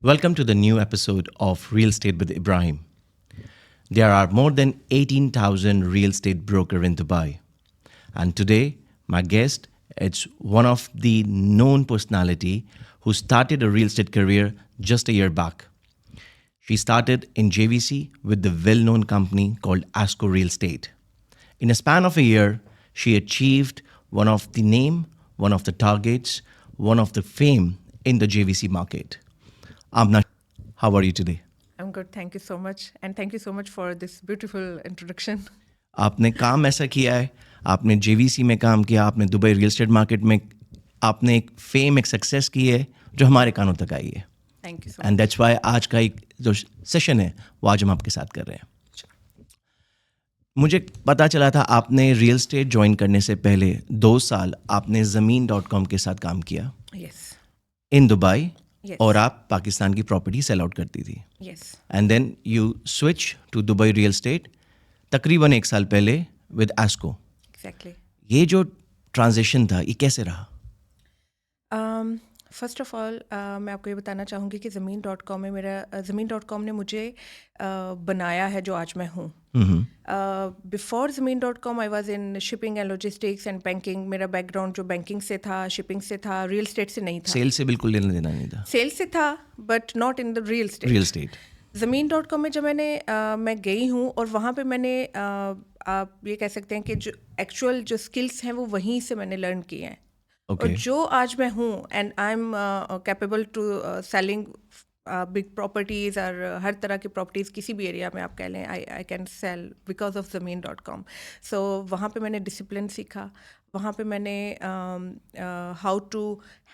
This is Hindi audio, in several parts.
Welcome to the new episode of Real Estate with Ibrahim. There are more than 18,000 real estate brokers in Dubai. And today, my guest is one of the known personality who started a real estate career just a year back. She started in JVC with the well-known company called Asco Real Estate. In a span of a year, she achieved one of the name, one of the targets, one of the fame in the JVC market. Amna, how are you today? I'm good, thank you so much. And thank you so much for this beautiful introduction. आपने काम ऐसा किया है, आपने जेवीसी में काम किया, आपने दुबई रियल एस्टेट मार्केट में आपने एक फेम, एक सक्सेस की है जो हमारे कानों तक आई है. Thank you so and that's why आज का एक जो सेशन है वो आज हम आपके साथ कर रहे हैं. मुझे पता चला था आपने रियल एस्टेट ज्वाइन करने से पहले 2 साल आपने ज़मीन.com के साथ काम किया much. Yes, in Dubai. yes, और आप पाकिस्तान की प्रॉपर्टी सेल आउट करती थी. yes. And then you switch to Dubai real estate तकरीबन 1 साल पहले विद एस्को. Exactly. ये जो ट्रांजिशन था ये कैसे रहा? फर्स्ट ऑफ ऑल मैं आपको ये बताना चाहूँगी कि ज़मीन.com में मेरा ज़मीन.com ने मुझे बनाया है जो आज मैं हूँ. बिफोर ज़मीन.com I was in shipping and logistics and banking. मेरा बैकग्राउंड जो बैंकिंग से था, शिपिंग से था, रियल एस्टेट से नहीं था. सेल से बिल्कुल लेना देना नहीं था. सेल से था but not in the real estate. Real estate. ज़मीन.com में जब मैं गई हूँ और वहाँ पे मैंने आप ये कह सकते हैं कि जो एक्चुअल जो स्किल्स हैं वो वहीं से मैंने लर्न किए हैं. और ओके. जो आज मैं हूँ and I am capable to selling big properties और हर तरह की प्रॉपर्टीज़ किसी भी एरिया में आप कह लें I can sell because of ज़मीन.com. सो वहाँ पे मैंने डिसिप्लिन सीखा. वहाँ पे मैंने हाउ टू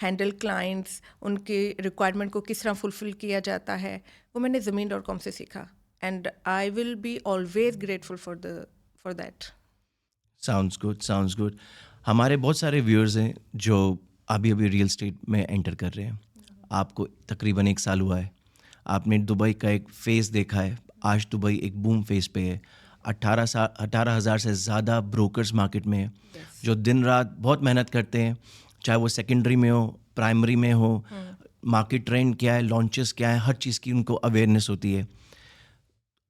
हैंडल क्लाइंट्स, उनके रिक्वायरमेंट को किस तरह फुलफ़िल किया जाता है, वो मैंने ज़मीन.com से सीखा. And I will be always grateful for that. Sounds good, sounds good. हमारे बहुत सारे व्यूअर्स हैं जो अभी अभी रियल एस्टेट में एंटर कर रहे हैं. आपको तकरीबन 1 साल हुआ है. आपने दुबई का एक फेस देखा है. आज दुबई एक बूम फेस पे है. 18,000 से ज़्यादा ब्रोकर्स मार्केट में है जो दिन रात बहुत मेहनत करते हैं, चाहे वो सेकेंडरी में हो, प्राइमरी में हो. मार्केट ट्रेंड क्या है, लॉन्चेस क्या है, हर चीज़ की उनको अवेयरनेस होती है.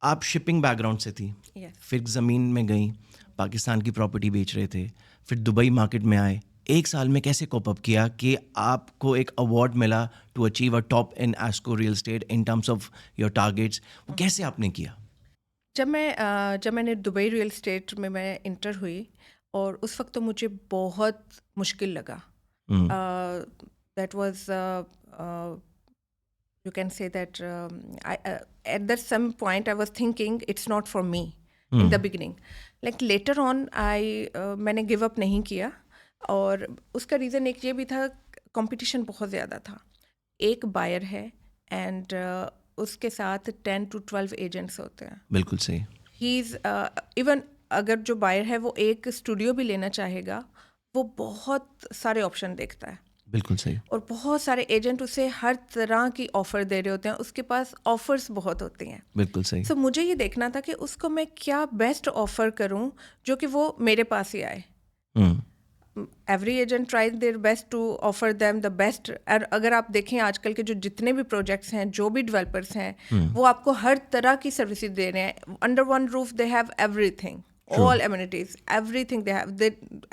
आप शिपिंग बैकग्राउंड से थी, Yes. फिर ज़मीन में गई, पाकिस्तान की प्रॉपर्टी बेच रहे थे, फिर दुबई मार्केट में आए. 1 साल में कैसे कोप अप किया कि आपको एक अवार्ड मिला to achieve a top in esco real estate in terms of your targets? वो कैसे आपने किया? जब मैंने दुबई रियल एस्टेट में मैं इंटर हुई और उस वक्त तो मुझे बहुत मुश्किल लगा. That was you can say that at that some point I was thinking it's not for me in the beginning. Like later on मैंने गिव अप नहीं किया. और उसका रीज़न एक ये भी था, कंपटीशन बहुत ज़्यादा था. एक बायर है एंड उसके साथ 10 to 12 एजेंट्स होते हैं. बिल्कुल सही. ही इज़ इवन अगर जो बायर है वो एक स्टूडियो भी लेना चाहेगा, वो बहुत सारे ऑप्शन देखता है. बिल्कुल सही. और बहुत सारे एजेंट उसे हर तरह की ऑफ़र दे रहे होते हैं. उसके पास ऑफ़र्स बहुत होती हैं. बिल्कुल सही. सो मुझे ये देखना था कि उसको मैं क्या बेस्ट ऑफ़र करूं जो कि वो मेरे पास ही आए. Every agent try their best to offer them the best. और अगर आप देखें आजकल के जो जितने भी प्रोजेक्ट्स हैं, जो भी डेवलपर्स हैं, वो आपको हर तरह की सर्विसेज दे रहे हैं. Under one roof they have everything, all amenities, everything they have.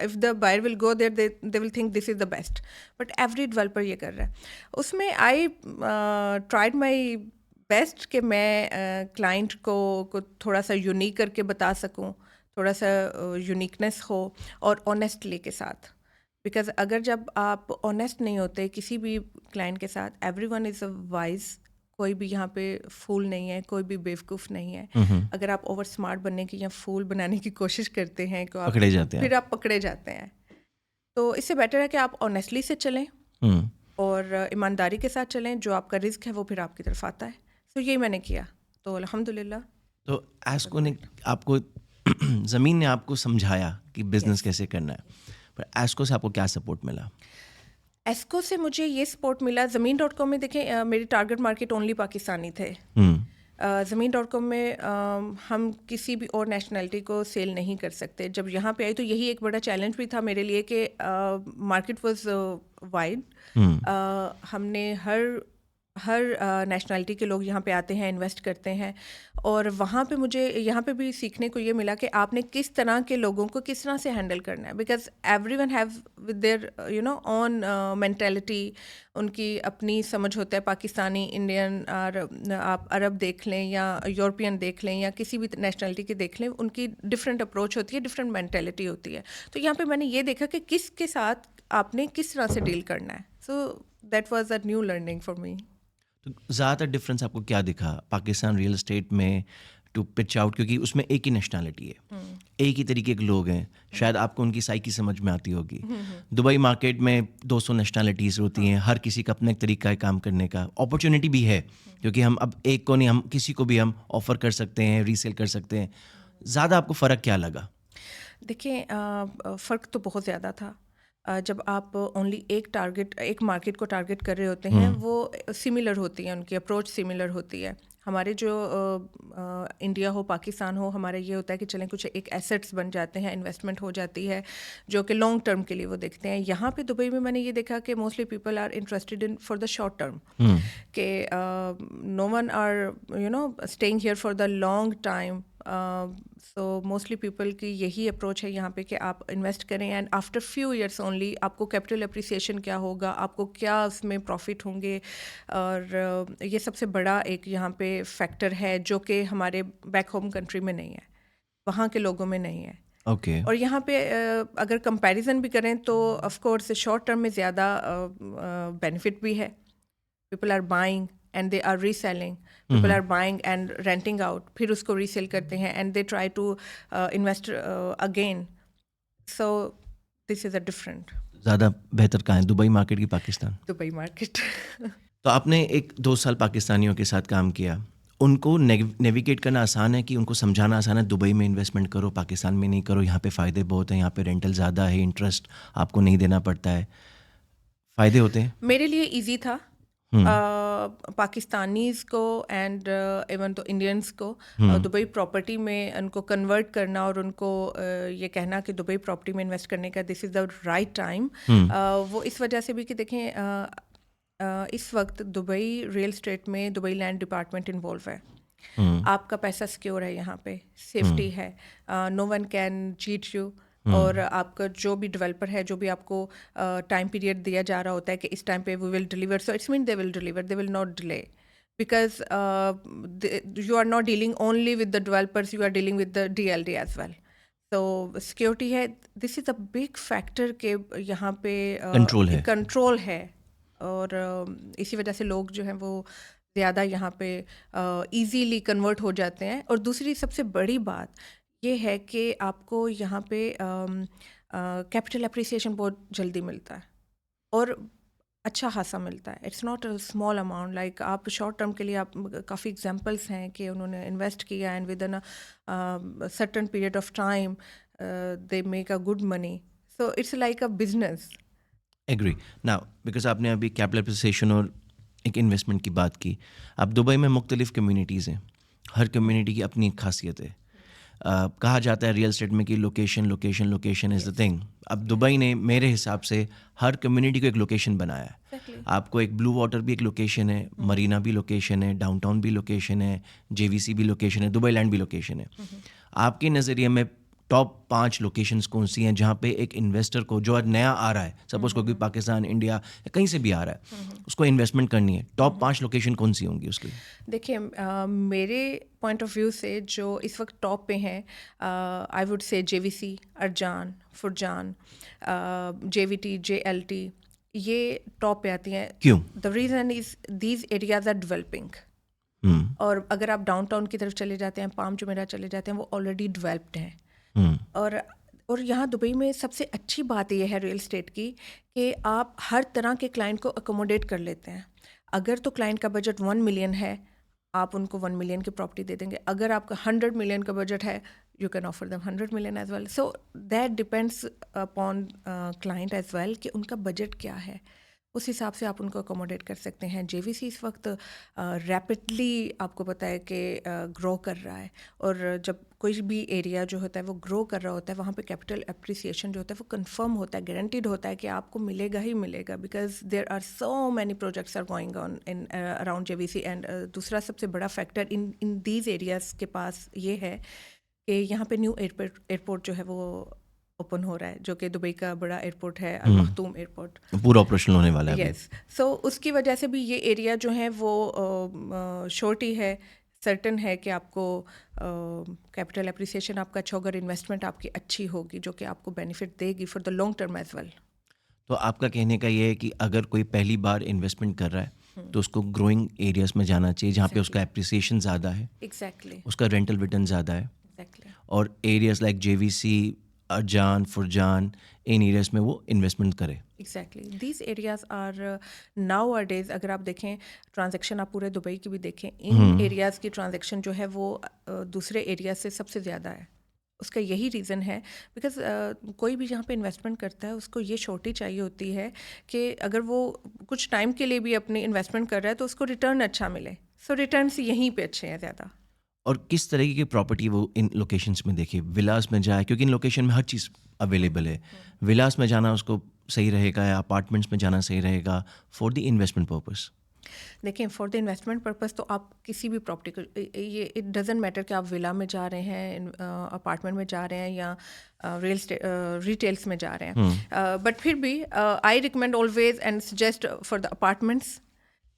If the buyer will go there, they will think this is the best. But every developer ये कर रहा है. उसमें I tried my best कि मैं क्लाइंट को थोड़ा सा यूनिक करके बता सकूं, थोड़ा सा यूनिकनेस हो और ऑनेस्टली के साथ. बिकॉज अगर जब आप ऑनेस्ट नहीं होते किसी भी क्लाइंट के साथ, एवरीवन इज़ अ वाइज. कोई भी यहाँ पे फूल नहीं है, कोई भी बेवकूफ़ नहीं है. अगर आप ओवर स्मार्ट बनने की या फूल बनाने की कोशिश करते हैं तो आप पकड़े जाते हैं. फिर आप पकड़े जाते हैं. तो इससे बेटर है कि आप ऑनेस्टली से चलें और ईमानदारी के साथ चलें. जो आपका रिस्क है वो फिर आपकी तरफ आता है. तो यही मैंने किया. तो अल्हम्दुलिल्लाह. तो एस्को ने आपको ज़मीन ने आपको समझाया कि बिजनेस कैसे करना है, पर एस्को से आपको क्या सपोर्ट मिला? एस्को से मुझे ये सपोर्ट मिला. ज़मीन.com में देखें मेरी टारगेट मार्केट ओनली पाकिस्तानी थे. ज़मीन.com में हम किसी भी और नेशनलिटी को सेल नहीं कर सकते. जब यहाँ पे आई तो यही एक बड़ा चैलेंज भी था मेरे लिए कि मार्केट वाज वाइड. हमने हर नेशनलिटी के लोग यहाँ पे आते हैं, इन्वेस्ट करते हैं, और वहाँ पे मुझे यहाँ पे भी सीखने को ये मिला कि आपने किस तरह के लोगों को किस तरह से हैंडल करना है, because everyone have with their on mentality, उनकी अपनी समझ होता है। पाकिस्तानी, इंडियन, और आप अरब देख लें या यूरोपियन देख लें या किसी भी नेशनलिटी की देख लें, उनकी डिफरेंट अप्रोच होती है, डिफरेंट मेंटालिटी होती है। तो यहाँ पे मैंने ये देखा कि किसके साथ आपने किस तरह से डील करना है। सो that was a new learning for me. तो ज़्यादातर डिफरेंस आपको क्या दिखा पाकिस्तान रियल एस्टेट में टू पिच आउट, क्योंकि उसमें एक ही नेशनैलिटी है, एक ही तरीके के लोग हैं, शायद आपको उनकी साइकी समझ में आती होगी। दुबई मार्केट में 200 नेशनैलिटीज़ होती हैं, हर किसी का अपना एक तरीका है काम करने का, अपॉर्चुनिटी भी है, क्योंकि हम अब एक को नहीं, हम किसी को भी हम ऑफ़र कर सकते हैं, रीसेल कर सकते हैं। ज़्यादा आपको फ़र्क क्या लगा? देखिए, फ़र्क तो बहुत ज़्यादा था। जब आप ओनली एक मार्केट को टारगेट कर रहे होते हैं, वो सिमिलर होती है, उनकी अप्रोच सिमिलर होती है। हमारे जो इंडिया हो, पाकिस्तान हो, हमारा ये होता है कि चलें कुछ एक एसेट्स बन जाते हैं, इन्वेस्टमेंट हो जाती है, जो कि लॉन्ग टर्म के लिए वो देखते हैं। यहाँ पे दुबई में मैंने ये देखा कि mostly people are interested in for the short term, कि no one are staying here for the long time. So mostly people की यही अप्रोच है यहाँ पे कि आप इन्वेस्ट करें, and after few years only आपको कैपिटल अप्रिसिएशन क्या होगा, आपको क्या उसमें प्रॉफिट होंगे। और ये सबसे बड़ा एक यहाँ पे फैक्टर है जो कि हमारे बैक होम कंट्री में नहीं है, वहाँ के लोगों में नहीं है। ओके। और यहाँ पे अगर कंपैरिजन भी करें तो ऑफ कोर्स शॉर्ट टर्म में ज़्यादा बेनिफिट भी है। People are buying and they are reselling, people are buying and renting out, फिर उसको रीसेल करते हैं and they try to invest again. So this is a different. ज़्यादा बेहतर कहाँ है, दुबई मार्केट की पाकिस्तान? Dubai market. तो आपने 1-2 साल पाकिस्तानियों के साथ काम किया, उनको नेविगेट करना आसान है कि उनको समझाना आसान है दुबई में इन्वेस्टमेंट करो, पाकिस्तान में नहीं करो, यहाँ पे फ़ायदे बहुत हैं, यहाँ पे रेंटल ज़्यादा है, इंटरेस्ट आपको नहीं देना पड़ता है, फ़ायदे होते हैं? मेरे लिए इजी था। पाकिस्तानीज़ को एंड इवन तो इंडियंस को दुबई प्रॉपर्टी में उनको कन्वर्ट करना और उनको ये कहना कि दुबई प्रॉपर्टी में इन्वेस्ट करने का this is the right time, वो इस वजह से भी कि देखें, इस वक्त दुबई रियल एस्टेट में दुबई लैंड डिपार्टमेंट इन्वॉल्व है। आपका पैसा सिक्योर है, यहाँ पे सेफ्टी है, no one can cheat you. और आपका जो भी डेवलपर है, जो भी आपको टाइम पीरियड दिया जा रहा होता है कि इस टाइम पे we will deliver, so it's mean they will deliver, they will not delay, because you are not dealing only with the developers, you are dealing with the DLD as well. तो सिक्योरिटी है, this is a big factor के यहाँ पे कंट्रोल है। और इसी वजह से लोग जो हैं वो ज़्यादा यहाँ पे इजीली कन्वर्ट हो जाते हैं। और दूसरी सबसे बड़ी बात ये है कि आपको यहाँ पे कैपिटल अप्रिसिएशन बहुत जल्दी मिलता है और अच्छा खासा मिलता है। It's not a small amount, like आप शॉर्ट टर्म के लिए आप काफ़ी एग्जांपल्स हैं कि उन्होंने इन्वेस्ट किया and within certain period of time they make a good money. So it's like a business. Agree. Now because आपने अभी कैपिटल अप्रिसिएशन और एक इन्वेस्टमेंट की बात की, अब दुबई में मुख्तलिफ कम्युनिटीज़ हैं, हर कम्युनिटी की अपनी एक खासियत है। कहा जाता है रियल एस्टेट में कि location location location is the thing. अब दुबई ने मेरे हिसाब से हर कम्युनिटी को एक लोकेशन बनाया है। Exactly. आपको एक ब्लू वाटर भी एक लोकेशन है, मरीना भी लोकेशन है, डाउनटाउन भी लोकेशन है, JVC भी लोकेशन है, दुबई लैंड भी लोकेशन है। आपके नज़रिए में टॉप 5 लोकेशंस कौन सी हैं जहाँ पे एक इन्वेस्टर को जो नया आ रहा है, सपोज कोई पाकिस्तान, इंडिया या कहीं से भी आ रहा है, उसको इन्वेस्टमेंट करनी है, टॉप 5 लोकेशन कौन सी होंगी उसकी? देखिए, मेरे पॉइंट ऑफ व्यू से जो इस वक्त टॉप पे हैं, I would say JVC, Arjan, Furjan, JVT, JLT, ये टॉप पे आती हैं। क्यों? The reason is these areas are developing. और अगर आप डाउनटाउन की तरफ चले जाते हैं, पाम जुमेरा चले जाते हैं, वो ऑलरेडी डेवलप्ड हैं। और यहाँ दुबई में सबसे अच्छी बात यह है रियल एस्टेट की कि आप हर तरह के क्लाइंट को अकोमोडेट कर लेते हैं। अगर तो क्लाइंट का बजट 1 मिलियन है, आप उनको 1 मिलियन की प्रॉपर्टी दे देंगे। अगर आपका 100 मिलियन का बजट है, you can offer them 100 million as well. So that depends upon client as well कि उनका बजट क्या है, उस हिसाब से आप उनको अकोमोडेट कर सकते हैं। JVC इस वक्त रैपिडली आपको पता है कि ग्रो कर रहा है, और जब कोई भी एरिया जो होता है वो ग्रो कर रहा होता है, वहाँ पे कैपिटल एप्रिसिएशन जो होता है वो कंफर्म होता है, गारंटीड होता है कि आपको मिलेगा ही मिलेगा, because there are so many projects are going on in around JVC. And दूसरा सबसे बड़ा फैक्टर इन दीज एरियाज़ के पास ये है कि यहाँ पे न्यू एयरपोर्ट जो है वो ओपन हो रहा है, जो कि दुबई का बड़ा एयरपोर्ट है, अल मखतूम एयरपोर्ट, पूरा ऑपरेशनल होने वाला है अभी। यस। सो उसकी वजह से भी ये एरिया जो है वो शॉर्ट ही है, सर्टन है कि आपको कैपिटल एप्रिसिएशन आपका अच्छा होगा, इन्वेस्टमेंट आपकी अच्छी होगी जो कि आपको बेनिफिट देगी for the long term as well. तो आपका कहने का ये है कि अगर कोई पहली बार इन्वेस्टमेंट कर रहा है तो उसको ग्रोइंग एरियाज में जाना चाहिए जहाँ पे उसका एप्रिसिएशन ज़्यादा है, एग्जैक्टली उसका रेंटल रिटर्न ज़्यादा है, एग्जैक्टली और areas like JVC, Arjan, Furjan, in areas में वो इन्वेस्टमेंट करे। Exactly these areas are nowadays, अगर आप देखें ट्रांजैक्शन, आप पूरे दुबई की भी देखें, इन एरियाज़ की ट्रांजैक्शन जो है वो दूसरे एरिया से सबसे ज़्यादा है। उसका यही रीज़न है बिकॉज कोई भी जहाँ पे इन्वेस्टमेंट करता है उसको ये श्योरिटी चाहिए होती है कि अगर वो कुछ टाइम के लिए भी अपनी इन्वेस्टमेंट कर रहा है तो उसको रिटर्न अच्छा मिले। सो रिटर्न्स यहीं पे अच्छे हैं ज़्यादा। और किस तरीके की प्रॉपर्टी वो इन लोकेशंस में देखे, विलास में जाए, क्योंकि इन लोकेशन में हर चीज़ अवेलेबल है। विलास में जाना उसको सही रहेगा या अपार्टमेंट्स में जाना सही रहेगा फॉर द इन्वेस्टमेंट पर्पस? देखें, फॉर द इन्वेस्टमेंट पर्पस तो आप किसी भी प्रॉपर्टी को, ये इट डजेंट मैटर कि आप विला में जा रहे हैं, अपार्टमेंट में जा रहे हैं या रिटेल्स में जा रहे हैं, बट फिर भी I recommend always and suggest for the apartments,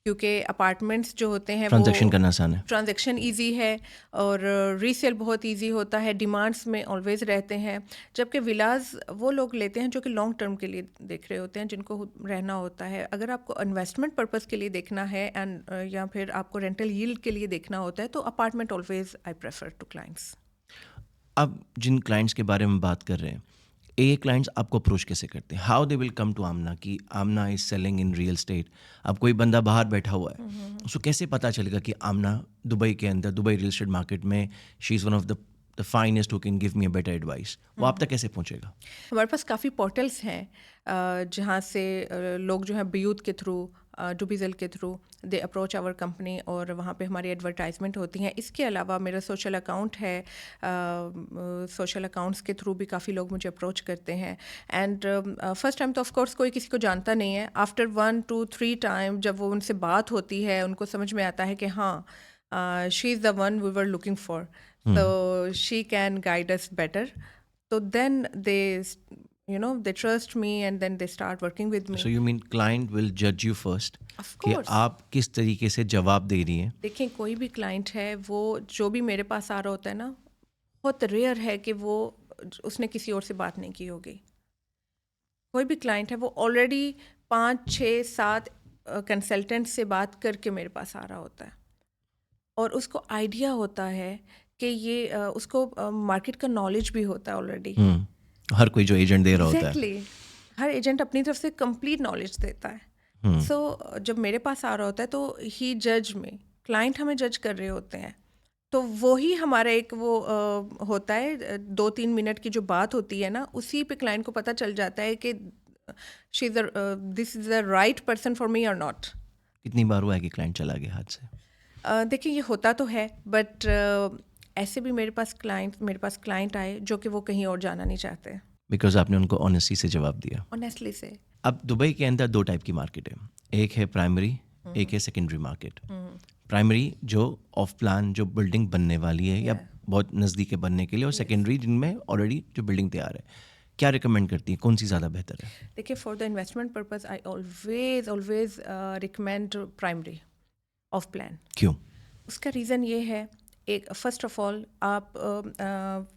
क्योंकि अपार्टमेंट्स जो होते हैं ट्रांजैक्शन करना आसान है, ट्रांजैक्शन इजी है और रीसेल बहुत इजी होता है, डिमांड्स में ऑलवेज रहते हैं। जबकि विलाज वो लोग लेते हैं जो कि लॉन्ग टर्म के लिए देख रहे होते हैं, जिनको रहना होता है। अगर आपको इन्वेस्टमेंट पर्पस के लिए देखना है एंड या फिर आपको रेंटल यील्ड के लिए देखना होता है तो apartment always I prefer to clients. अब जिन क्लाइंट्स के बारे में बात कर रहे हैं, ये क्लाइंट्स आपको अप्रोच कैसे करते हैं? How they will come to Amna कि Amna is selling in real state? अब कोई बंदा बाहर बैठा हुआ है, उसको कैसे पता चलेगा कि आमना दुबई के अंदर, दुबई रियल एस्टेट मार्केट में, she is one of the finest who can give me a better advice? वो आप तक कैसे पहुंचेगा? हमारे पास काफ़ी पोर्टल्स हैं जहाँ से लोग जो है बियूत के थ्रू, डुबीज़ल के through they approach our company और वहाँ पे हमारी एडवर्टाइजमेंट होती हैं। इसके अलावा मेरा सोशल अकाउंट है, सोशल अकाउंट्स के थ्रू भी काफ़ी लोग मुझे अप्रोच करते हैं। एंड फर्स्ट टाइम तो ऑफ कोर्स कोई किसी को जानता नहीं है, आफ्टर 1 2 3 टाइम जब वो उनसे बात होती है उनको समझ में आता है कि हाँ she is the one we were looking for, so she can guide us better. So then they trust me and then they start working with me. So you mean client will judge you first Of कि course. आप किस तरीके से जवाब दे रही हैं? देखें, कोई भी क्लाइंट है वो जो भी मेरे पास आ रहा होता है ना, बहुत रेयर है कि वो उसने किसी और से बात नहीं की होगी। कोई भी क्लाइंट है वो ऑलरेडी 5 6 7 कंसल्टेंट से बात करके मेरे पास आ रहा होता है और उसको आइडिया होता है कि ये उसको मार्केट का नॉलेज भी होता है ऑलरेडी। हर कोई जो एजेंट दे रहा होता है। एग्जैक्टली, हर एजेंट अपनी तरफ से कंप्लीट नॉलेज देता है। सो जब मेरे पास आ रहा होता है तो ही जज में, क्लाइंट हमें जज कर रहे होते हैं, तो वो ही हमारा एक वो होता है 2-3 मिनट की जो बात होती है ना, उसी पे क्लाइंट को पता चल जाता है कि she is this is the right person for me और नॉट। कितनी बार हुआ है कि क्लाइंट चला गया हाथ से? देखिए, ये होता तो है, बट ऐसे भी मेरे पास क्लाइंट आए जो कि वो कहीं और जाना नहीं चाहते, बिकॉज आपने उनको ऑनेस्टी से जवाब दिया। ऑनेस्टली से। अब दुबई के अंदर 2 टाइप की मार्केट है, एक है प्राइमरी, एक है सेकेंडरी मार्केट। प्राइमरी जो ऑफ प्लान जो बिल्डिंग बनने वाली है या बहुत नज़दीक है बनने के लिए, और सेकेंडरी जिनमें ऑलरेडी जो बिल्डिंग तैयार है। क्या रिकमेंड करती हैं, कौन सी ज़्यादा बेहतर है? देखिए, for the investment purpose I always recommend primary of plan. क्यों? उसका रीज़न ये है, एक फर्स्ट ऑफ ऑल आप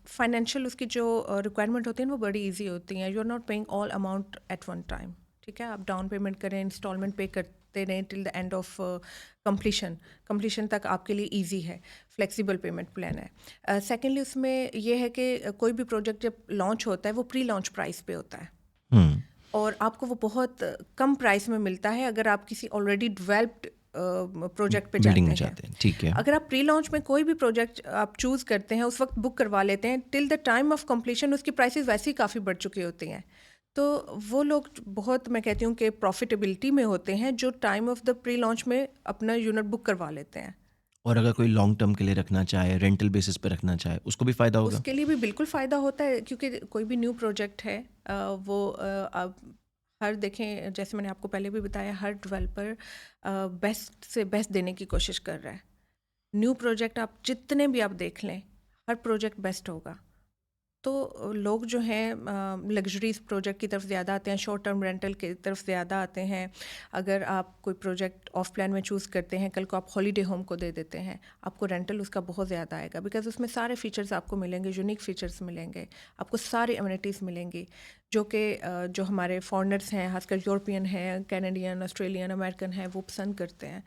फाइनेंशियल उसकी जो रिक्वायरमेंट होती है वो बड़ी इजी होती हैं। You are not paying all amount at one time, ठीक है? आप डाउन पेमेंट करें, इंस्टॉलमेंट पे करते रहें till the end of completion तक आपके लिए इजी है, फ्लेक्सिबल पेमेंट प्लान है। सेकेंडली उसमें यह है कि कोई भी प्रोजेक्ट जब लॉन्च होता है वो प्री लॉन्च प्राइस पे होता है और आपको वो बहुत कम प्राइस में मिलता है अगर आप किसी ऑलरेडी डेवलप्ड प्रोजेक्ट पे जाते हैं। ठीक है। अगर आप प्री लॉन्च में कोई भी प्रोजेक्ट आप चूज़ करते हैं, उस वक्त बुक करवा लेते हैं, till the time of completion उसकी प्राइसेस वैसे ही काफ़ी बढ़ चुकी होती हैं। तो वो लोग बहुत, मैं कहती हूँ कि प्रॉफिटेबिलिटी में होते हैं जो time of the pre launch में अपना यूनिट बुक करवा लेते हैं। और अगर कोई लॉन्ग टर्म के लिए रखना चाहे, रेंटल बेसिस पे रखना चाहे, उसको भी फ़ायदा होगा? उसके लिए भी बिल्कुल फ़ायदा होता है, क्योंकि कोई भी न्यू प्रोजेक्ट है वो आप हर देखें, जैसे मैंने आपको पहले भी बताया, हर डेवलपर बेस्ट से बेस्ट देने की कोशिश कर रहा है। न्यू प्रोजेक्ट आप जितने भी आप देख लें, हर प्रोजेक्ट बेस्ट होगा। तो लोग जो हैं लग्जरीज प्रोजेक्ट की तरफ ज़्यादा आते हैं, शॉर्ट टर्म रेंटल की तरफ ज़्यादा आते हैं। अगर आप कोई प्रोजेक्ट ऑफ प्लान में चूज़ करते हैं, कल को आप हॉलीडे होम को दे देते हैं, आपको रेंटल उसका बहुत ज़्यादा आएगा, बिकॉज उसमें सारे फीचर्स आपको मिलेंगे, यूनिक फीचर्स मिलेंगे, आपको सारी अम्यूनिटीज़ मिलेंगी जो कि जो हमारे फॉरेनर्स हैं, खासकर यूरोपियन हैं, कैनेडियन, ऑस्ट्रेलियन, अमेरिकन हैं, वो पसंद करते हैं।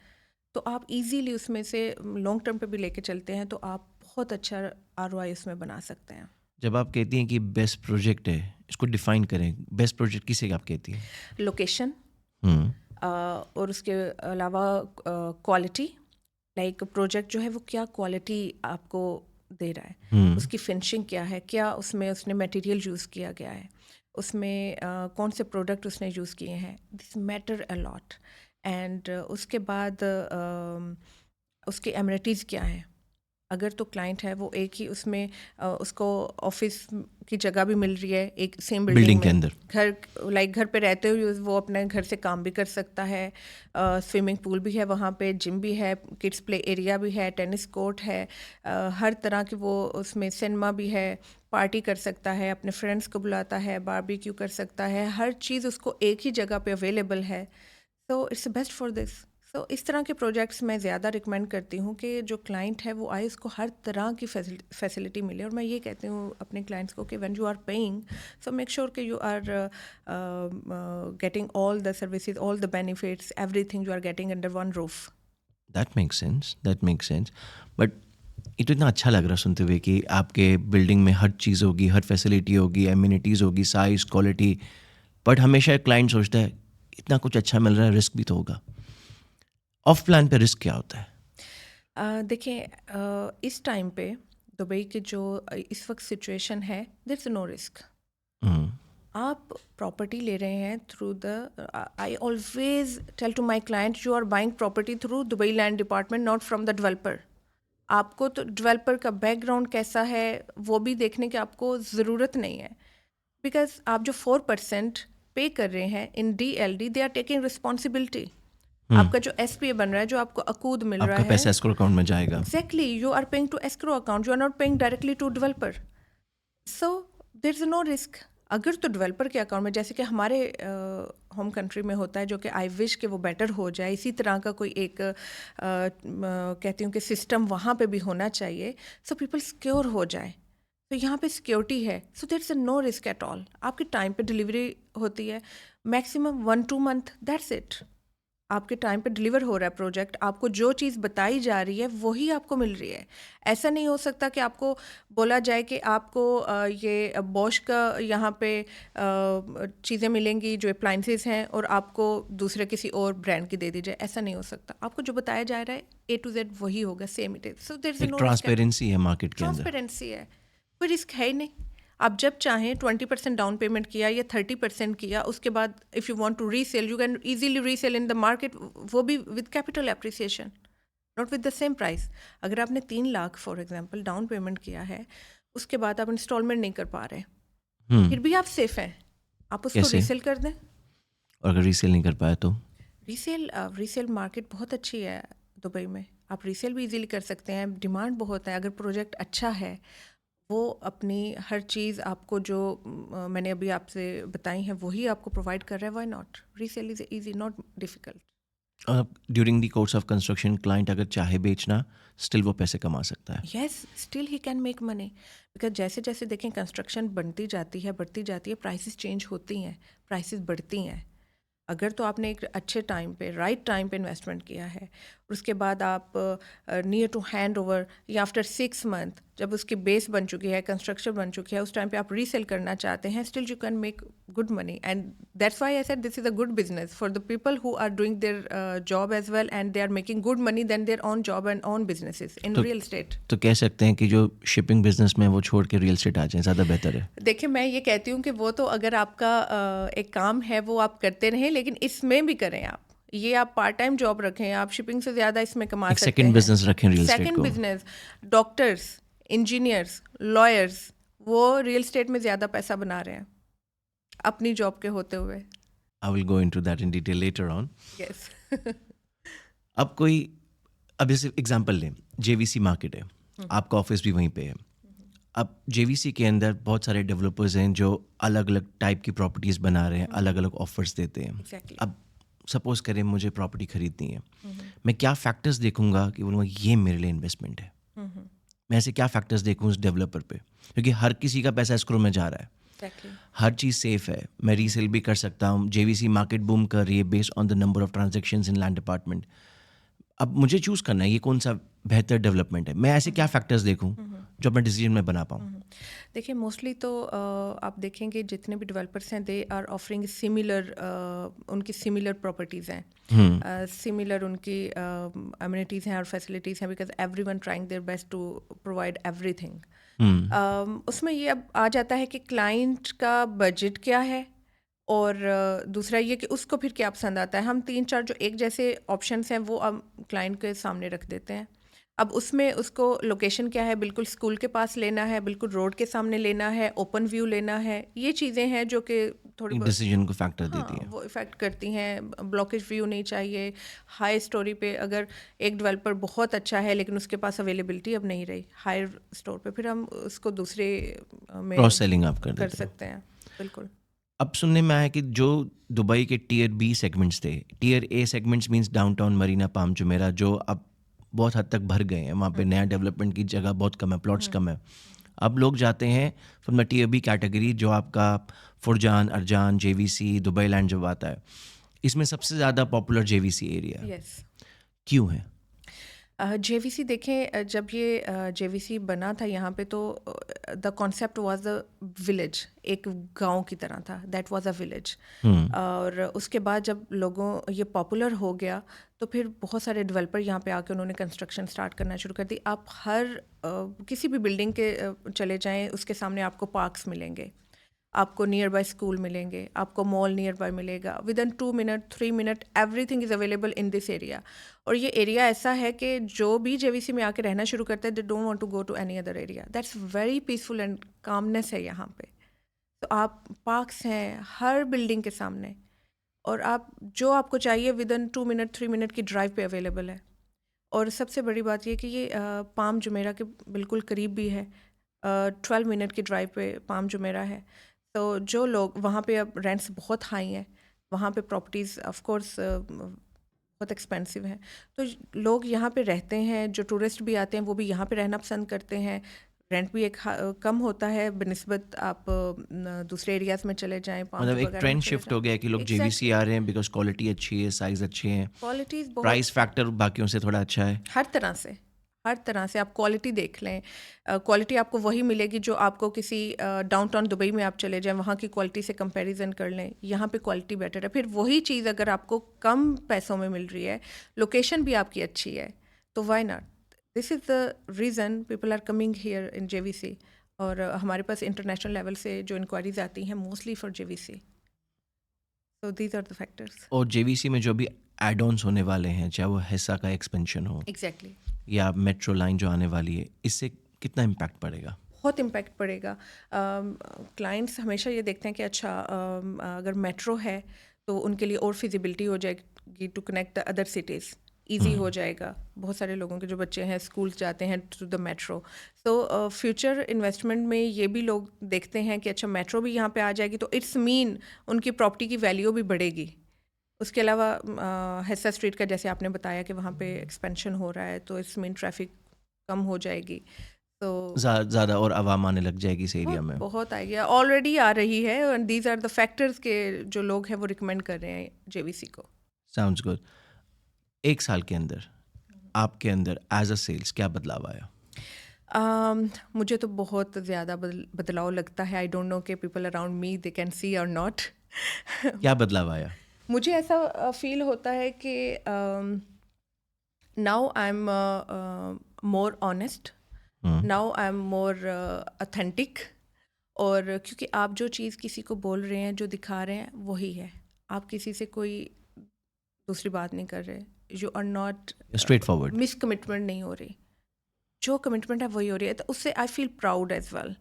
तो आप इजीली उसमें से लॉन्ग टर्म पे भी लेके चलते हैं, तो आप बहुत अच्छा ROI उसमें बना सकते हैं। जब आप कहती हैं कि बेस्ट प्रोजेक्ट है, इसको डिफाइन करें, बेस्ट प्रोजेक्ट किसे आप कहती हैं? लोकेशन हम्म। और उसके अलावा क्वालिटी, लाइक प्रोजेक्ट जो है वो क्या क्वालिटी आपको दे रहा है, उसकी फिनिशिंग क्या है, क्या उसमें उसने मटेरियल यूज़ किया गया है, उसमें कौन से प्रोडक्ट उसने यूज़ किए हैं, this matter a lot. And उसके बाद उसकी एमिनिटीज़ क्या हैं। अगर तो क्लाइंट है वो एक ही उसमें उसको ऑफिस की जगह भी मिल रही है, एक सेम बिल्डिंग के में, अंदर घर पे रहते हुए वो अपने घर से काम भी कर सकता है, स्विमिंग पूल भी है वहाँ पे, जिम भी है, किड्स प्ले एरिया भी है, टेनिस कोर्ट है, हर तरह की वो उसमें सिनेमा भी है, पार्टी कर सकता है, अपने फ्रेंड्स को बुलाता है, बारबेक्यू कर सकता है, हर चीज़ उसको एक ही जगह पे अवेलेबल है। So it's best for this. So इस तरह के प्रोजेक्ट्स मैं ज़्यादा रिकमेंड करती हूँ कि जो क्लाइंट है वो आए, उसको हर तरह की फैसिलिटी मिले। और मैं ये कहती हूँ अपने क्लाइंट्स को कि when you are paying, so make sure कि you are getting all the services, all the benefits, everything you are getting under one roof. That makes sense. But ये तो इतना अच्छा लग रहा सुनते हुए कि आपके बिल्डिंग में हर चीज़ होगी, हर फैसिलिटी होगी, एम्यूनिटीज़ होगी, साइज़, क्वालिटी। बट हमेशा क्लाइंट सोचता है इतना कुछ अच्छा मिल रहा है, रिस्क भी तो होगा। ऑफ प्लान पे रिस्क क्या होता है? देखिए इस टाइम पे दुबई की जो इस वक्त सिचुएशन है, देयर इज़ नो रिस्क। आप प्रॉपर्टी ले रहे हैं through the, I always tell to my client, you are buying property through Dubai land department, not from the developer. आपको तो डेवलपर का बैकग्राउंड कैसा है वो भी देखने की आपको ज़रूरत नहीं है, बिकॉज आप जो 4% पे कर रहे हैं in DLD, they are taking responsibility. आपका जो SPA बन रहा है, जो आपको अकूद मिल रहा आपका है, पैसा एस्क्रो अकाउंट में जाएगा। Exactly, you are paying to escrow account, you are not paying directly to developer. So there is no risk. अगर तो डेवलपर के अकाउंट में, जैसे कि हमारे होम कंट्री में होता है, जो कि आई विश कि वो बेटर हो जाए, इसी तरह का कोई एक कहती हूँ कि सिस्टम वहाँ पे भी होना चाहिए, सो पीपल सिक्योर हो जाए। तो यहाँ पे सिक्योरिटी है, so there is no risk at all. आपके टाइम पे डिलीवरी होती है, मैक्सिमम 1-2 मंथ, दैट्स इट। आपके टाइम पे डिलीवर हो रहा है प्रोजेक्ट, आपको जो चीज़ बताई जा रही है वही आपको मिल रही है। ऐसा नहीं हो सकता कि आपको बोला जाए कि आपको ये बॉश का यहाँ पे चीज़ें मिलेंगी जो अप्लाइंसेस हैं और आपको दूसरे किसी और ब्रांड की दे दी जाए। ऐसा नहीं हो सकता। आपको जो बताया जा रहा है A to Z वही होगा, same it is. So there is एक नो ट्रांसपेरेंसी है मार्केट के अंदर। ट्रांसपेरेंसी है, कोई रिस्क है ही नहीं। आप जब चाहें 20% डाउन पेमेंट किया या 30% किया, उसके बाद if you want to resell, you can easily resell in the market, वो भी with capital appreciation, not with the same price. अगर आपने 3 lakh for example down payment किया है, उसके बाद आप इंस्टॉलमेंट नहीं कर पा रहे, फिर भी आप सेफ हैं, आप उसको कैसे? रीसेल कर दें। और अगर रीसेल नहीं कर पाया तो? रीसेल मार्केट बहुत अच्छी है दुबई में, आप रीसेल भी इजीली कर सकते हैं। डिमांड बहुत है, अगर प्रोजेक्ट अच्छा है, वो अपनी हर चीज़ आपको जो मैंने अभी आपसे बताई हैं वही आपको प्रोवाइड कर रहा है। Why not? Resale is easy, not difficult. During the course of construction client अगर चाहे बेचना, स्टिल वो पैसे कमा सकता है। Yes, still he can make money, because जैसे जैसे देखें कंस्ट्रक्शन बनती जाती है, बढ़ती जाती है, प्राइसेस चेंज होती हैं, प्राइसेस बढ़ती हैं। अगर तो आपने एक अच्छे टाइम पे, राइट टाइम पे इन्वेस्टमेंट किया है, उसके बाद आप नियर टू हैंड ओवर या आफ्टर 6 मंथ जब उसकी बेस बन चुकी है, कंस्ट्रक्शन बन चुकी है, उस टाइम पे आप रीसेल करना चाहते हैं, still you can make good money. And that's why I said this is a good business for the people who are doing their job as well and they are making good money then their on job and on businesses in real estate. तो कह सकते हैं कि जो शिपिंग बिजनेस में वो छोड़ के रियल एस्टेट आ जाए, ज़्यादा बेहतर है। देखिए, मैं ये कहती हूँ कि वो तो अगर आपका एक काम है वो आप करते रहें, लेकिन इसमें भी करें आप, ये आप पार्ट टाइम जॉब रखें, आप शिपिंग से ज़्यादा इसमें कमा एक सकते सेकंड हैं। बिजनेस रखें रियल एस्टेट सेकंड को। बिजनेस, डॉक्टर्स, इंजीनियर्स, लॉयर्स, वो रियल एस्टेट में ज़्यादा पैसा बना रहे हैं अपनी जॉब के होते हुए। I will go into that in detail later on. Yes. अब जैसे एग्जांपल लें, जेवीसी मार्केट है, आपका ऑफिस भी वहीं पे है। अब जेवीसी के अंदर बहुत सारे डेवलपर्स हैं जो अलग अलग टाइप की प्रॉपर्टीज़ बना रहे हैं, अलग अलग ऑफर्स देते हैं। Exactly. अब सपोज करें मुझे प्रॉपर्टी खरीदनी है, मैं क्या फैक्टर्स देखूंगा कि बोलूँगा ये मेरे लिए इन्वेस्टमेंट है? मैं ऐसे क्या फैक्टर्स देखूँ उस डेवलपर पे? क्योंकि हर किसी का पैसा एस्क्रो में जा रहा है, Exactly. हर चीज़ सेफ है, मैं रीसेल भी कर सकता हूँ। जेवीसी मार्केट बूम कर रही है based on the number of transactions in land department. अब मुझे चूज़ करना है ये कौन सा बेहतर डेवलपमेंट है, मैं ऐसे क्या फैक्टर्स देखूँ जो अपना डिसीजन में बना पाऊँ? देखिए मोस्टली तो आप देखेंगे जितने भी डेवलपर्स हैं दे आर ऑफरिंग सिमिलर, उनकी सिमिलर प्रॉपर्टीज़ हैं, सिमिलर उनकी अम्यूनिटीज़ हैं और फैसिलिटीज़ हैं, because everyone trying their best to provide everything. उसमें ये अब आ जाता है कि क्लाइंट का बजट क्या है और दूसरा ये कि उसको फिर क्या पसंद आता है। हम 3-4 जो एक जैसे ऑप्शंस हैं वो अब क्लाइंट के सामने रख देते हैं। अब उसमें उसको लोकेशन क्या है, बिल्कुल स्कूल के पास लेना है, बिल्कुल रोड के सामने लेना है, ओपन व्यू लेना है, ये चीज़ें हैं जो कि थोड़ी बहुत डिसीजन को फैक्टर देती हाँ है। वो इफ़ेक्ट करती हैं। ब्लॉकेज व्यू नहीं चाहिए। हाई स्टोरी पे अगर एक डेवलपर बहुत अच्छा है लेकिन उसके पास अवेलेबिलिटी अब नहीं रही हायर स्टोर पे, फिर हम उसको दूसरे में क्रॉस सेलिंग आप कर कर देते हो। सकते हैं। बिल्कुल। अब सुनने में आया कि जो दुबई के टीयर बी सेगमेंट्स थे, tier A segments means downtown Marina Palm Jumeirah, जो अब बहुत हद तक भर गए हैं, वहाँ पे नया डेवलपमेंट की जगह बहुत कम है, प्लॉट्स कम है। अब लोग जाते हैं from the tier B category, जो आपका Furjan, Arjan, JVC, Dubai land जब आता है, इसमें सबसे ज़्यादा पॉपुलर जेवीसी एरिया है। यस। क्यों है? जेवीसी देखें, जब ये जेवीसी बना था यहाँ पे तो the concept was a village, एक गांव की तरह था, दैट वाज अ विलेज। और उसके बाद जब लोगों ये पॉपुलर हो गया तो फिर बहुत सारे डेवलपर यहाँ पे आके उन्होंने कंस्ट्रक्शन स्टार्ट करना शुरू कर दी। आप हर किसी भी बिल्डिंग के चले जाएं, उसके सामने आपको पार्क्स मिलेंगे, आपको नियर बाय स्कूल मिलेंगे, आपको मॉल नियर बाय मिलेगा। With in 2 minute 3 minute everything is available in this area. और ये एरिया ऐसा है कि जो भी जेवीसी में आके रहना शुरू करते हैं they don't want to go to any other area. That's very peaceful and calmness है यहाँ पे। तो आप पार्क्स हैं हर बिल्डिंग के सामने, और आप जो आपको चाहिए विद इन 2 मिनट 3 मिनट की ड्राइव पे अवेलेबल है। और सबसे बड़ी बात ये कि ये पाम जुमेरा के बिल्कुल करीब भी है। 12 मिनट की ड्राइव पे पाम जुमेरा है। तो जो लोग वहाँ पे, अब रेंट्स बहुत हाई हैं वहाँ पे, प्रॉपर्टीज़ ऑफ कोर्स बहुत एक्सपेंसिव हैं, तो लोग यहाँ पे रहते हैं। जो टूरिस्ट भी आते हैं वो भी यहाँ पे रहना पसंद करते हैं। रेंट भी कम होता है बनिस्बत आप दूसरे एरियाज़ में चले जाएं, पाम मतलब एक वगैरह में ट्रेंड चले शिफ्ट हो जाएं। गया है कि लोग जेवीसी आ रहे हैं बिकॉज क्वालिटी अच्छी है, साइज अच्छे हैं, क्वालिटीज़ बहुत प्राइस फैक्टर बाकियों से थोड़ा अच्छा है। हर तरह से आप क्वालिटी देख लें, क्वालिटी आपको वही मिलेगी जो आपको किसी डाउनटाउन दुबई में आप चले जाएं, वहाँ की क्वालिटी से कंपैरिजन कर लें, यहाँ पे क्वालिटी बेटर है। फिर वही चीज़ अगर आपको कम पैसों में मिल रही है, लोकेशन भी आपकी अच्छी है, तो why not. This is the reason people are coming here in JVC. और हमारे पास इंटरनेशनल लेवल से जो इंक्वायरीज आती हैं mostly for JVC. So these are the factors. और जेवीसी में जो भी एड ऑन्स होने वाले हैं, चाहे वो हिस्सा का एक्सपेंशन हो एग्जैक्टली। या मेट्रो लाइन जो आने वाली है, इससे कितना इम्पैक्ट पड़ेगा? बहुत इम्पैक्ट पड़ेगा। क्लाइंट्स हमेशा ये देखते हैं कि अच्छा अगर मेट्रो है तो उनके लिए और फिजिबिलिटी हो जाएगी to connect the other cities, easy हो जाएगा। बहुत सारे लोगों के जो बच्चे हैं स्कूल जाते हैं through the metro. So future investment में ये भी लोग देखते हैं कि अच्छा मेट्रो भी यहाँ पे आ जाएगी तो इट्स मीन उनकी प्रॉपर्टी की वैल्यू भी बढ़ेगी। उसके अलावा हिस्सा स्ट्रीट का जैसे आपने बताया कि वहाँ पे एक्सपेंशन हो रहा है तो इट्स मीन ट्रैफिक कम हो जाएगी। तो ज़्यादा और आवाम आने लग जाएगी इस एरिया में। बहुत आइडिया ऑलरेडी आ रही है, and these are the factors के जो लोग हैं वो रिकमेंड कर रहे हैं जेवीसी को। Sounds good. एक साल के अंदर आपके अंदर एज अ सेल्स क्या बदलाव आया? मुझे तो बहुत ज़्यादा बदलाव लगता है। आई डोंट नो कि people around me they can see और नॉट। क्या बदलाव आया? मुझे ऐसा फील होता है कि now I am more honest, now I am more authentic. और क्योंकि आप जो चीज़ किसी को बोल रहे हैं, जो दिखा रहे हैं वही है, आप किसी से कोई दूसरी बात नहीं कर रहे, you are not straightforward. Miss commitment नहीं हो रही, जो कमिटमेंट है वही हो रही है, तो उससे I feel proud as well.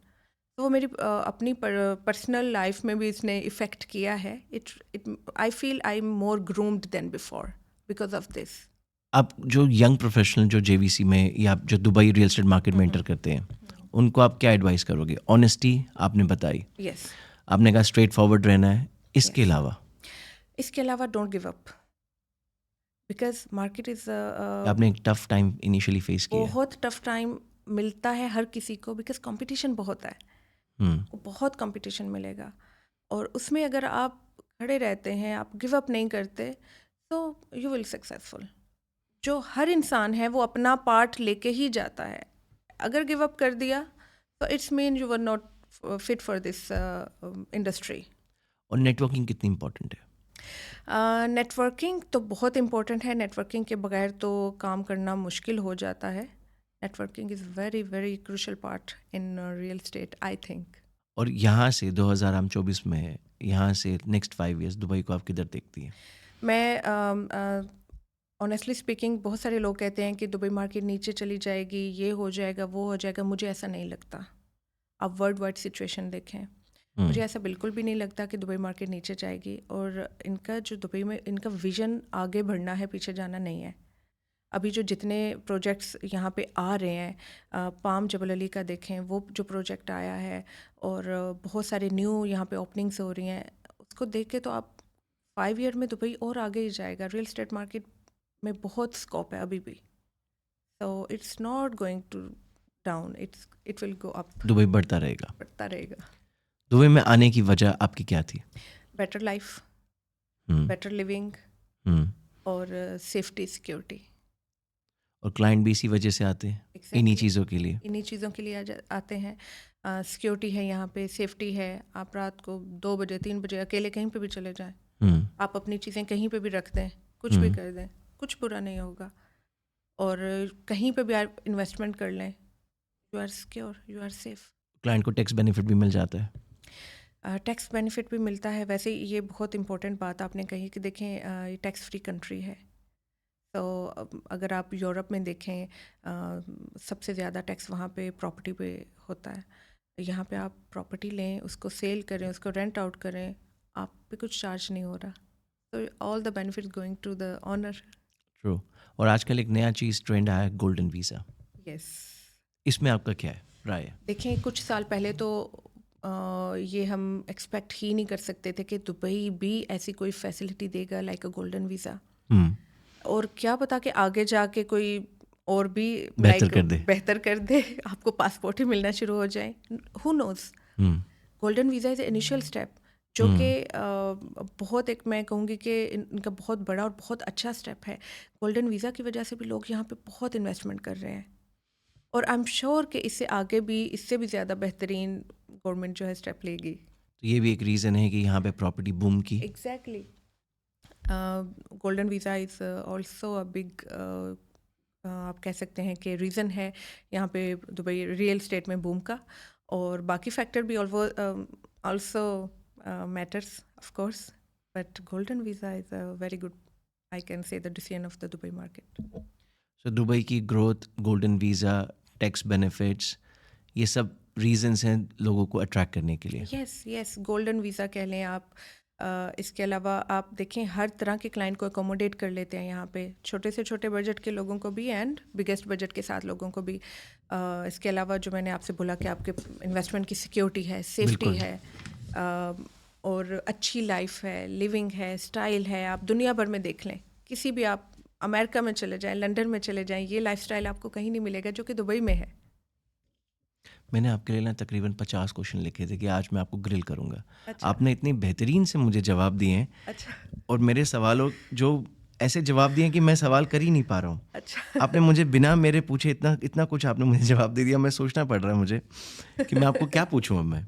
तो वो मेरी अपनी पर्सनल लाइफ में भी इसने इफ़ेक्ट किया है। It I feel I am more groomed than before because of this. आप जो यंग प्रोफेशनल जो जेवीसी में या जो दुबई रियल एस्टेट मार्केट में एंटर करते हैं, उनको आप क्या एडवाइस करोगे? ऑनेस्टी आपने बताई, यस, आपने कहा स्ट्रेट फॉरवर्ड रहना है, इसके अलावा इसके अलावा don't give up, because market is आपने एक टफ टाइम इनिशियली फेस किया है। बहुत टफ टाइम मिलता है हर किसी को, बिकॉज कंपटीशन बहुत है, बहुत कंपटीशन मिलेगा, और उसमें अगर आप खड़े रहते हैं, आप गिव अप नहीं करते, तो यू विल सक्सेसफुल। जो हर इंसान है वो अपना पार्ट लेके ही जाता है। अगर गिव अप कर दिया तो it's mean you were not fit for this industry. और नेटवर्किंग कितनी इंपॉर्टेंट है? नेटवर्किंग तो बहुत इम्पोर्टेंट है, नेटवर्किंग के बगैर तो काम करना मुश्किल हो जाता है। Networking is very very crucial part in real state, I think. और यहाँ से 2024 में है, यहाँ से नेक्स्ट 5 years दुबई को आप किधर देखती हैं? मैं ऑनेस्टली स्पीकिंग, बहुत सारे लोग कहते हैं कि दुबई मार्केट नीचे चली जाएगी, ये हो जाएगा, वो हो जाएगा। मुझे ऐसा नहीं लगता। आप वर्ल्ड वाइड सिचुएशन देखें, मुझे ऐसा बिल्कुल भी नहीं लगता कि दुबई मार्केट नीचे जाएगी। और इनका जो दुबई में इनका विज़न आगे बढ़ना है, पीछे जाना नहीं है। अभी जो जितने प्रोजेक्ट्स यहाँ पे आ रहे हैं, पाम जबल अली का देखें, वो जो प्रोजेक्ट आया है, और बहुत सारे न्यू यहाँ पे ओपनिंग्स हो रही हैं, उसको देख के तो आप 5 ईयर में दुबई और आगे ही जाएगा। रियल एस्टेट मार्केट में बहुत स्कोप है अभी भी, तो it's not going to down, it will go up, Dubai बढ़ता रहेगा। बढ़ता रहेगा। दुबई में आने की वजह आपकी क्या थी? बेटर लाइफ, बेटर लिविंग, और सेफ्टी सिक्योरिटी। और क्लाइंट भी इसी वजह से आते हैं, इन्हीं चीज़ों के लिए। इन्हीं चीज़ों के लिए आते हैं। सिक्योरिटी है यहाँ पे, सेफ्टी है। आप रात को 2 बजे 3 बजे अकेले कहीं पे भी चले जाएं, आप अपनी चीज़ें कहीं पे भी रख दें, कुछ भी कर दें, कुछ बुरा नहीं होगा। और कहीं पे भी आप इन्वेस्टमेंट कर लें, you are secure, you are safe. Client को टैक्स बेनिफिट भी मिल जाता है। टैक्स बेनिफिट भी मिलता है। वैसे ये बहुत इंपॉर्टेंट बात आपने कही कि देखें, ये टैक्स फ्री कंट्री है। तो अगर आप यूरोप में देखें, सबसे ज़्यादा टैक्स वहाँ पे प्रॉपर्टी पे होता है। यहाँ पे आप प्रॉपर्टी लें, उसको सेल करें, उसको रेंट आउट करें, आप पे कुछ चार्ज नहीं हो रहा। तो all the benefits going to the owner. True. और आजकल एक नया चीज़ ट्रेंड आया है, गोल्डन वीज़ा। यस। इसमें आपका क्या है राय है? देखें, कुछ साल पहले तो ये हम एक्सपेक्ट ही नहीं कर सकते थे कि दुबई भी ऐसी कोई फैसिलिटी देगा लाइक अ गोल्डन वीज़ा। और क्या पता कि आगे जाके कोई और भी बेहतर कर दे, आपको पासपोर्ट ही मिलना शुरू हो जाए। Who knows. Golden visa is initial step, जो कि बहुत, एक मैं कहूँगी कि इनका बहुत बड़ा और बहुत अच्छा स्टेप है। गोल्डन वीज़ा की वजह से भी लोग यहाँ पे बहुत इन्वेस्टमेंट कर रहे हैं, और आई एम श्योर कि इससे आगे भी इससे भी ज़्यादा बेहतरीन गवर्नमेंट जो है स्टेप लेगी। तो ये भी एक रीज़न है कि यहाँ पे प्रॉपर्टी बूम की। Exactly. Golden visa is also a big, आप कह सकते हैं कि रीज़न है यहाँ पे दुबई रियल एस्टेट में बूम का। और बाकी फैक्टर भी also matters of course, but golden visa is a very good, I can say the decision of the Dubai market. So Dubai की growth, golden visa, tax benefits, ये सब रीजंस हैं लोगों को अट्रैक्ट करने के लिए। यस, गोल्डन वीज़ा कह लें आप। इसके अलावा आप देखें, हर तरह के क्लाइंट को अकोमोडेट कर लेते हैं यहाँ पे, छोटे से छोटे बजट के लोगों को भी एंड बिगेस्ट बजट के साथ लोगों को भी। इसके अलावा जो मैंने आपसे बोला कि आपके इन्वेस्टमेंट की सिक्योरिटी है, सेफ्टी है, और अच्छी लाइफ है, लिविंग है, स्टाइल है। आप दुनिया भर में देख लें, किसी भी आप अमेरिका में चले जाएं, लंदन में चले जाएं, ये लाइफस्टाइल आपको कहीं नहीं मिलेगा जो कि दुबई में है। मैंने आपके लिए ना तकरीबन 50 क्वेश्चन लिखे थे कि आज मैं आपको ग्रिल करूंगा। अच्छा। आपने इतनी बेहतरीन से मुझे जवाब दिए हैं। अच्छा। और मेरे सवालों जो ऐसे जवाब दिए हैं कि मैं सवाल कर ही नहीं पा रहा हूँ। अच्छा। आपने मुझे बिना मेरे पूछे इतना कुछ आपने मुझे जवाब दे दिया। मैं सोचना पड़ रहा है मुझे कि मैं आपको क्या पूछूँ अब मैं।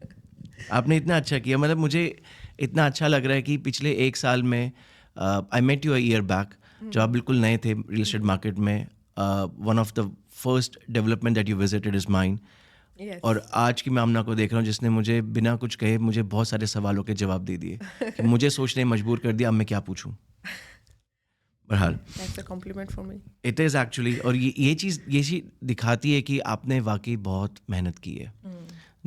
आपने इतना अच्छा किया, मतलब मुझे इतना अच्छा लग रहा है कि पिछले 1 साल में I met you a year back, जब आप बिल्कुल नए थे रियल एस्टेट मार्केट में। One of the first development that you visited is mine. Yes. और आज की मैं आमना को देख रहा हूँ जिसने मुझे बिना कुछ कहे मुझे बहुत सारे सवालों के जवाब दे दिए कि मुझे सोचने मजबूर कर दिया अब मैं क्या पूछूं। बहरहाल that's a compliment for me. It is actually, और ये चीज़ दिखाती है कि आपने वाकई बहुत मेहनत की है।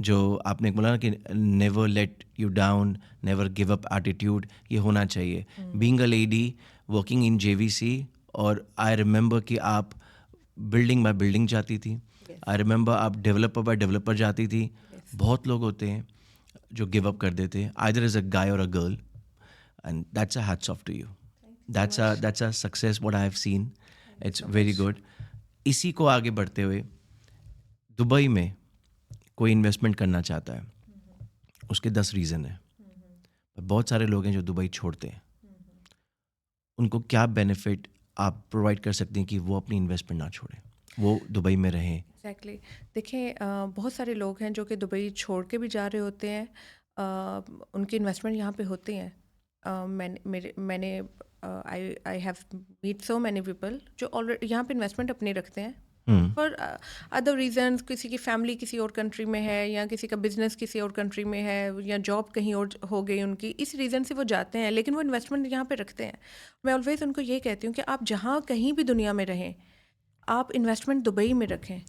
जो आपने बोला ना कि never let you down, never give up attitude, ये होना चाहिए। Being a lady working in JVC, और आई रिमेंबर कि आप बिल्डिंग बाय बिल्डिंग जाती थी। आई रिमेंबर आप डेवलपर बाय डेवलपर जाती थी। बहुत लोग होते हैं जो गिव अप कर देते हैं, आइदर एज अ गाय और a girl, and that's a hats off to you. That's a success what I have seen. It's very good. इसी को आगे बढ़ते हुए दुबई में कोई इन्वेस्टमेंट करना चाहता है, उसके 10 रीज़न है, पर बहुत सारे लोग हैं जो दुबई छोड़ते हैं। उनको क्या बेनिफिट आप प्रोवाइड कर सकते हैं कि वो अपनी इन्वेस्टमेंट ना छोड़ें, वो दुबई में रहें? एग्जैक्टली देखिए, बहुत सारे लोग हैं जो कि दुबई छोड़ के भी जा रहे होते हैं, उनकी इन्वेस्टमेंट यहाँ पे होती हैं। मैंने I have meet so many people जो ऑलरेडी यहाँ पे इन्वेस्टमेंट अपनी रखते हैं फॉर अदर रीजंस। किसी की फैमिली किसी और कंट्री में है, या किसी का बिजनेस किसी और कंट्री में है, या जॉब कहीं और हो गई उनकी, इस रीज़न से वो जाते हैं, लेकिन वो इन्वेस्टमेंट यहाँ पे रखते हैं। मैं ऑलवेज उनको ये कहती हूँ कि आप जहाँ कहीं भी दुनिया में रहें, आप इन्वेस्टमेंट दुबई में रखें।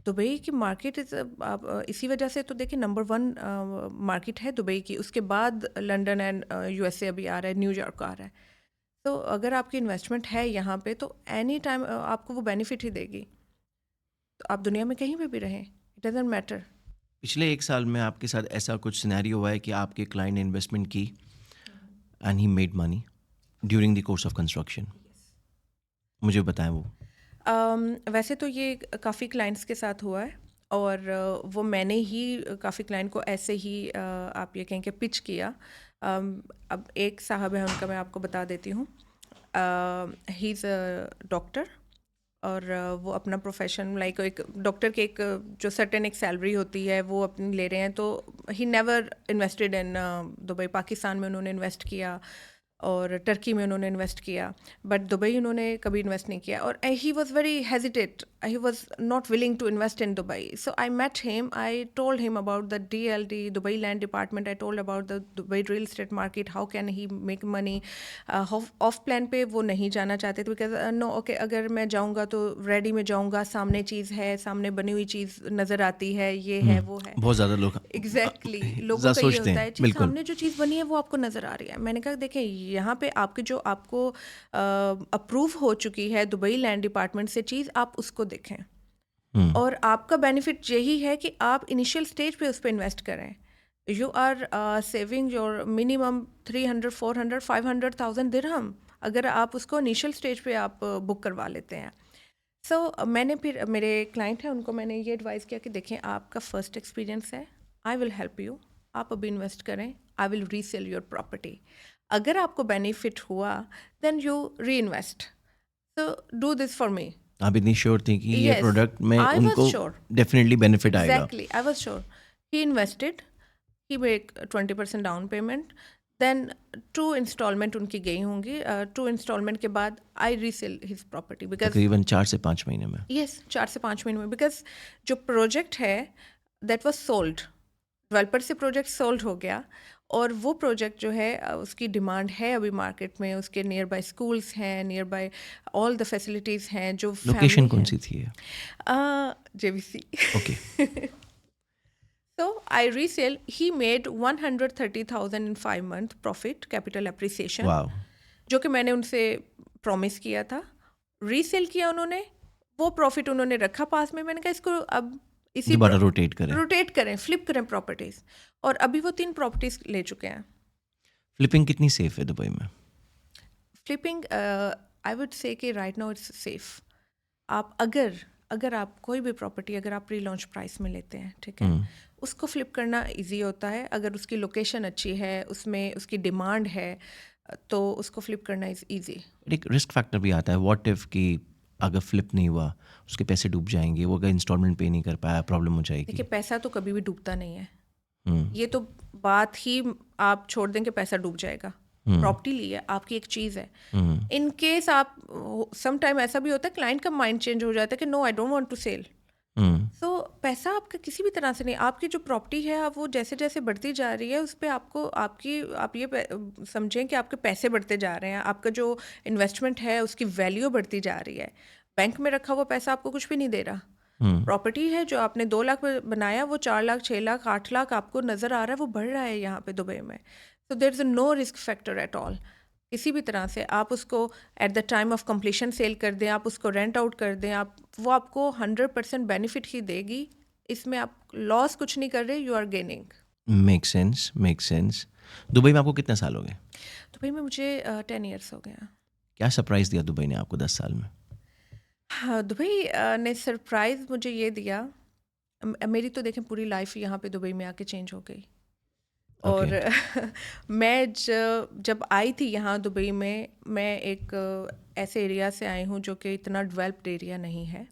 दुबई की मार्केट आप इसी वजह से तो देखिए नंबर 1 मार्केट है दुबई की, उसके बाद लंदन एंड USA अभी आ रहा है, न्यूयॉर्क आ रहा है। तो अगर आपकी इन्वेस्टमेंट है यहाँ पे तो एनी टाइम आपको वो बेनिफिट ही देगी। तो आप दुनिया में कहीं पे भी रहें, इट डजंट मैटर। पिछले 1 साल में आपके साथ ऐसा कुछ सिनेरियो हुआ है कि आपके क्लाइंट ने इन्वेस्टमेंट की and he made money during the course of construction? मुझे बताएं वो। वैसे तो ये काफ़ी क्लाइंट्स के साथ हुआ है, और वो मैंने ही काफ़ी क्लाइंट को ऐसे ही आप ये कहें कि पिच किया। अब एक साहब है, उनका मैं आपको बता देती हूँ। ही इज़ अ डॉक्टर, और वो अपना प्रोफेशन लाइक एक डॉक्टर के एक जो सर्टेन एक सैलरी होती है वो अपनी ले रहे हैं, तो he never invested in Dubai. Pakistan में उन्होंने इन्वेस्ट किया और टर्की में उन्होंने इन्वेस्ट किया, बट दुबई उन्होंने कभी इन्वेस्ट नहीं किया। और he was very hesitate, he was not willing to invest in Dubai. So I met him, I told him about the DLD, Dubai land department. I told about the Dubai real estate market, how can he make money. Off plan पे वो नहीं जाना चाहते थे, बिकॉज नो ओके, अगर मैं जाऊँगा तो रेडी में जाऊँगा, सामने चीज़ है, सामने बनी हुई चीज़ नज़र आती है, ये है वो है। बहुत ज़्यादा लोग एग्जैक्टली लोगों का ये सोचते होता हैं, है चीज़ बिल्कुल। सामने जो चीज़ बनी है वो आपको नज़र आ रही है। मैंने कहा देखें, यहाँ पे आपके जो आपको अप्रूव हो चुकी है दुबई लैंड डिपार्टमेंट से चीज़, आप उसको देखें। और आपका बेनिफिट यही है कि आप इनिशियल स्टेज पे उस पर इन्वेस्ट करें। You are saving your minimum 300, 400, 500,000 dirham, अगर आप उसको इनिशियल स्टेज पे आप बुक करवा लेते हैं। सो मैंने फिर मेरे क्लाइंट हैं, उनको मैंने ये एडवाइस किया कि देखें, आपका फर्स्ट एक्सपीरियंस है, आई विल हेल्प यू, आप अभी इन्वेस्ट करें, I will resale your property. अगर आपको बेनिफिट हुआ देन यू री invest, so do this for me. आप इतनी श्योर थी कि ये Yes, प्रोडक्ट में I was उनको sure. डेफिनेटली बेनिफिट आएगा? Exactly, I was sure. He invested, he made 20% down payment, then 2 installment उनकी गई होंगी। 2 इंस्टॉलमेंट के बाद I resell his property, because तकरीबन 4 से 5 महीने में। यस 4 से 5 महीने में, बिकॉज जो प्रोजेक्ट है दैट वाज सोल्ड, डेवलपर से प्रोजेक्ट सोल्ड हो गया, और वो प्रोजेक्ट जो है उसकी डिमांड है अभी मार्केट में, उसके नियर बाय स्कूल्स हैं, near by all the facilities हैं। जो लोकेशन कौन सी थी? JVC। Okay. So I resell, he made 130,000 in 5 month profit, capital appreciation, wow. जो कि मैंने उनसे प्रॉमिस किया था। रीसेल किया उन्होंने, वो प्रॉफिट उन्होंने रखा पास में। मैंने कहा इसको अब इसी दोबारा रोटेट करें। रोटेट करें, फ्लिप करें प्रॉपर्टीज, और अभी वो 3 प्रॉपर्टीज ले चुके हैं। फ्लिपिंग कितनी सेफ है दुबई में? फ्लिपिंग आई वुड से कि राइट नाउ इट्स सेफ। आप अगर आप कोई भी प्रॉपर्टी अगर आप प्री लॉन्च प्राइस में लेते हैं, ठीक है, उसको फ्लिप करना इजी होता है। अगर उसकी लोकेशन अच्छी है, उसमें उसकी डिमांड है, तो उसको फ्लिप करना इज ईजी। एक रिस्क फैक्टर भी आता है, व्हाट इफ कि अगर फ्लिप नहीं हुआ, उसके पैसे डूब जाएंगे, वो अगर इंस्टॉलमेंट पे नहीं कर पाया, प्रॉब्लम हो जाएगी। देखिए, पैसा तो कभी भी डूबता नहीं है, ये तो बात ही आप छोड़ दें कि पैसा डूब जाएगा। प्रॉपर्टी ली है, आपकी एक चीज़ है। इन केस आप सम टाइम ऐसा भी होता है, क्लाइंट का माइंड चेंज हो जाता है कि no I don't want to sell, तो पैसा आपका किसी भी तरह से नहीं, आपकी जो प्रॉपर्टी है आप वो जैसे जैसे बढ़ती जा रही है उस पे आपको आप ये समझें कि आपके पैसे बढ़ते जा रहे हैं, आपका जो इन्वेस्टमेंट है उसकी वैल्यू बढ़ती जा रही है। बैंक में रखा हुआ पैसा आपको कुछ भी नहीं दे रहा। प्रॉपर्टी है जो आपने 2 लाख में बनाया वो 4 लाख 6 लाख 8 लाख आपको नज़र आ रहा है, वो बढ़ रहा है यहाँ पे दुबई में। तो there is no risk factor at all. किसी भी तरह से आप उसको at the time of completion sell कर दें, आप उसको रेंट आउट कर दें, आप वो आपको 100% बेनिफिट ही देगी। इसमें आप लॉस कुछ नहीं कर रहे, you are gaining. Make sense, make sense. Dubai में आपको कितने साल हो गए? दुबई में मुझे 10 ईयर्स हो गया। क्या सरप्राइज़ दिया दुबई ने आपको 10 साल में? हाँ, दुबई ने सरप्राइज़ मुझे ये दिया, मेरी तो देखें पूरी लाइफ यहाँ पे दुबई में आके चेंज हो गई। और मैं जब आई थी यहाँ दुबई में, मैं एक ऐसे एरिया से आई हूँ जो कि इतना डेवलप्ड एरिया नहीं है।